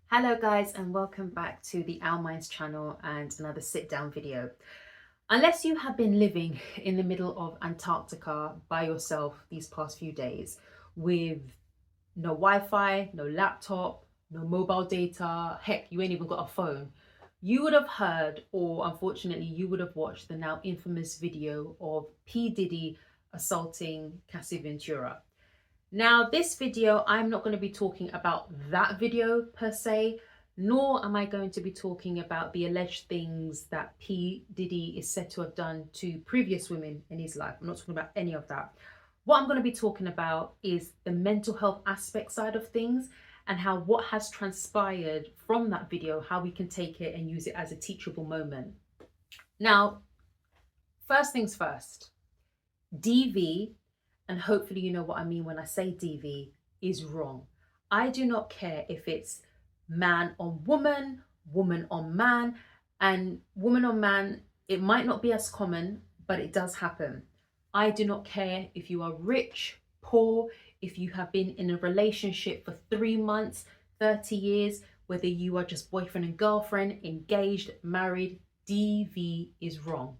Hello guys, and welcome back to the Our Minds channel and another sit down video. Unless you have been living in the middle of Antarctica by yourself these past few days with no Wi-Fi, no laptop, no mobile data, heck, you ain't even got a phone, you would have heard, or unfortunately you would have watched, the now infamous video of P. Diddy assaulting Cassie Ventura. Now, this video, I'm not going to be talking about that video per se, nor am I going to be talking about the alleged things that P. Diddy is said to have done to previous women in his life. I'm not talking about any of that. What I'm going to be talking about is the mental health aspect side of things and how what has transpired from that video, how we can take it and use it as a teachable moment. Now, first things first, DV, and hopefully you know what I mean when I say DV, is wrong. I do not care if it's man on woman, woman on man, and woman on man. It might not be as common, but it does happen. I do not care if you are rich, poor, if you have been in a relationship for 3 months, 30 years, whether you are just boyfriend and girlfriend, engaged, married, DV is wrong.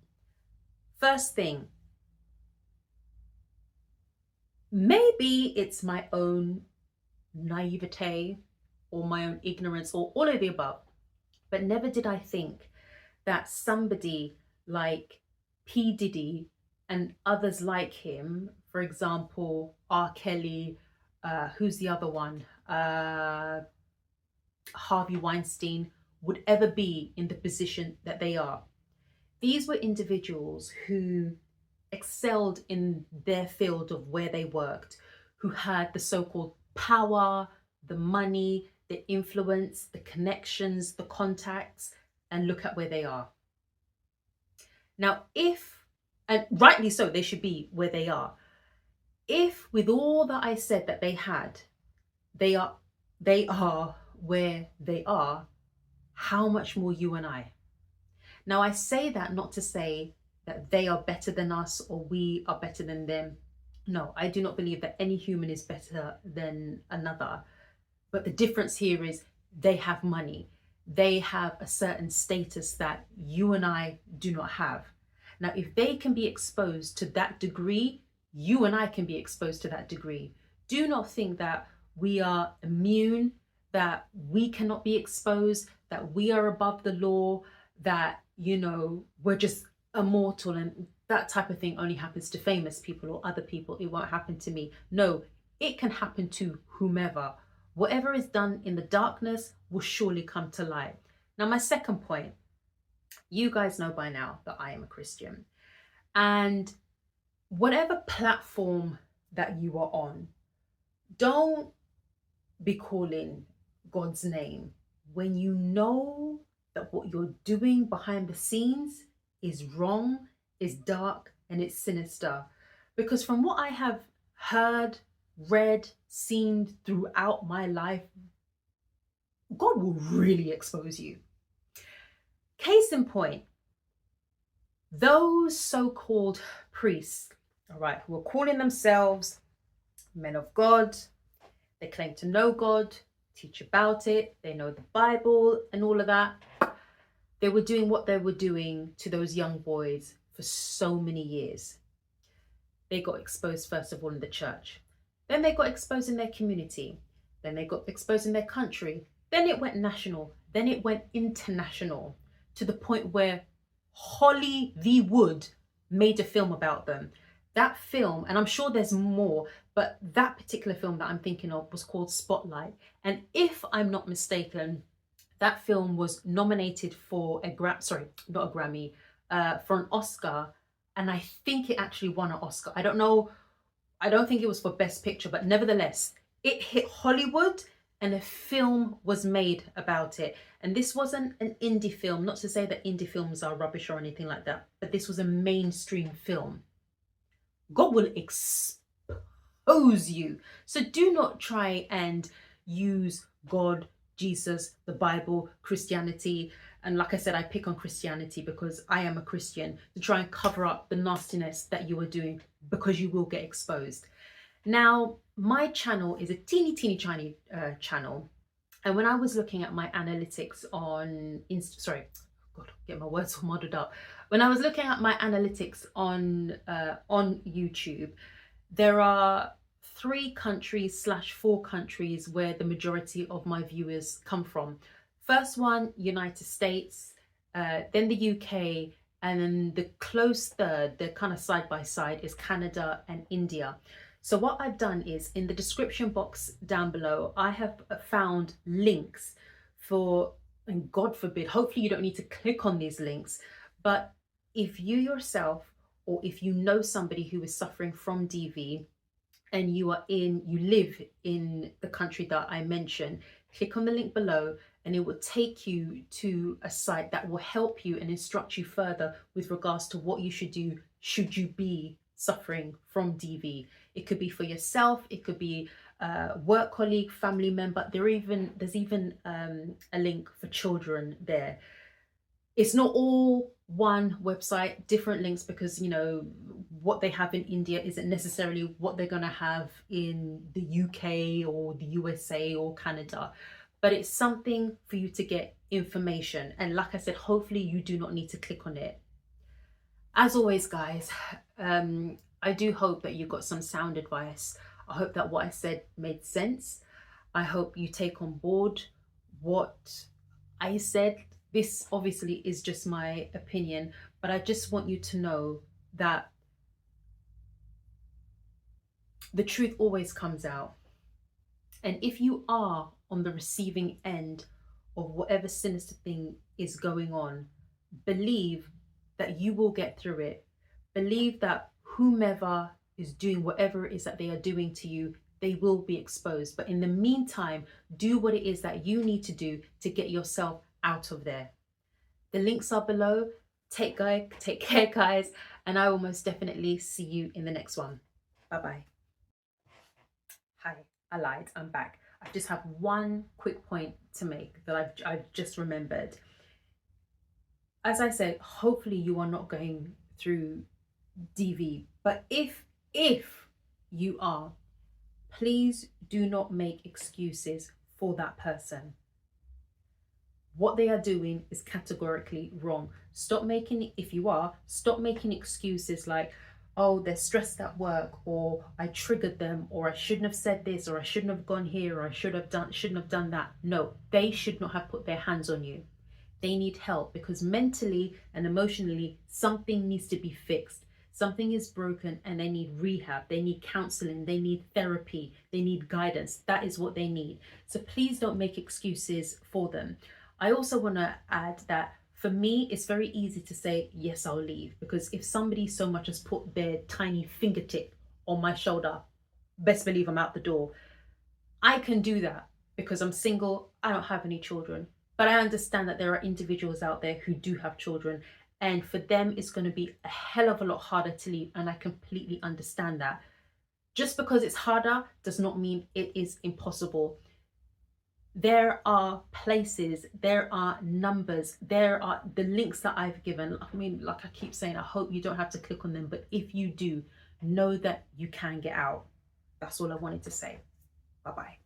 First thing, maybe it's my own naivete or my own ignorance or all of the above, but never did I think that somebody like P. Diddy and others like him, for example, R. Kelly, who's the other one? Harvey Weinstein, would ever be in the position that they are. These were individuals who excelled in their field of where they worked, who had the so-called power, the money, the influence, the connections, the contacts, and look at where they are. Now, and rightly so, they should be where they are. If with all that I said that they had, they are where they are, how much more you and I? Now, I say that not to say that they are better than us or we are better than them. No, I do not believe that any human is better than another. But the difference here is they have money. They have a certain status that you and I do not have. Now, if they can be exposed to that degree, you and I can be exposed to that degree. Do not think that we are immune, that we cannot be exposed, that we are above the law, that, we're just immortal and that type of thing only happens to famous people or other people. It won't happen to me. No, it can happen to whomever. Whatever is done in the darkness will surely come to light. Now, my second point, you guys know by now that I am a Christian. And whatever platform that you are on, don't be calling God's name when you know that what you're doing behind the scenes is wrong, is dark, and it's sinister. Because from what I have heard, read, seen throughout my life, God will really expose you. Case in point, those so-called priests, all right, who are calling themselves men of God, they claim to know God, teach about it, they know the Bible and all of that. They were doing what they were doing to those young boys for so many years. They got exposed, first of all, in the church. Then they got exposed in their community. Then they got exposed in their country. Then it went national. Then it went international, to the point where Hollywood made a film about them. That film, and I'm sure there's more, but that particular film that I'm thinking of was called Spotlight. And if I'm not mistaken, that film was nominated for for an Oscar, and I think it actually won an Oscar. I don't know. I don't think it was for Best Picture, but nevertheless, it hit Hollywood and a film was made about it. And this wasn't an indie film, not to say that indie films are rubbish or anything like that, but this was a mainstream film. God will expose you. So do not try and use God, Jesus, the Bible, Christianity, and like I said, I pick on Christianity because I am a Christian, to try and cover up the nastiness that you are doing, because you will get exposed. Now, my channel is a teeny tiny channel, And when I was looking at my analytics on sorry, God, get my words all muddled up. When I was looking at my analytics on YouTube, there are 3 countries/4 countries where the majority of my viewers come from. First one, United States, then the UK, and then the close third, they're kind of side by side, is Canada and India. So what I've done is, in the description box down below, I have found links for, and God forbid, hopefully you don't need to click on these links, but if you yourself, or if you know somebody who is suffering from DV, and you live in the country that I mentioned, click on the link below and it will take you to a site that will help you and instruct you further with regards to what you should do should you be suffering from DV. It could be for yourself, it could be a work colleague, family member. There's even a link for children there. It's not all one website, different links, because what they have in India isn't necessarily what they're going to have in the UK or the USA or Canada, but it's something for you to get information. And like I said, hopefully you do not need to click on it. As always, guys, I do hope that you got some sound advice. I hope that what I said made sense. I hope you take on board what I said. This obviously is just my opinion, but I just want you to know that the truth always comes out. And if you are on the receiving end of whatever sinister thing is going on, believe that you will get through it. Believe that whomever is doing whatever it is that they are doing to you, they will be exposed. But in the meantime, do what it is that you need to do to get yourself out of there. The links are below. Take care, guys, and I will most definitely see you in the next one. Bye-bye. Hi, I lied, I'm back. I just have one quick point to make that I've just remembered. As I said, hopefully you are not going through DV, but if you are, please do not make excuses for that person. What they are doing is categorically wrong. Stop making excuses like, oh, they're stressed at work, or I triggered them, or I shouldn't have said this, or I shouldn't have gone here, or I shouldn't have done that. No, they should not have put their hands on you. They need help, because mentally and emotionally something needs to be fixed. Something is broken and they need rehab, they need counseling, they need therapy, they need guidance. That is what they need. So please don't make excuses for them. I also want to add that for me, it's very easy to say, yes, I'll leave, because if somebody so much as put their tiny fingertip on my shoulder, best believe I'm out the door. I can do that because I'm single, I don't have any children. But I understand that there are individuals out there who do have children, and for them it's going to be a hell of a lot harder to leave, and I completely understand that. Just because it's harder does not mean it is impossible. There are places, there are numbers, there are the links that I've given. I mean, like I keep saying, I hope you don't have to click on them, but if you do, know that you can get out. That's all I wanted to say. Bye-bye.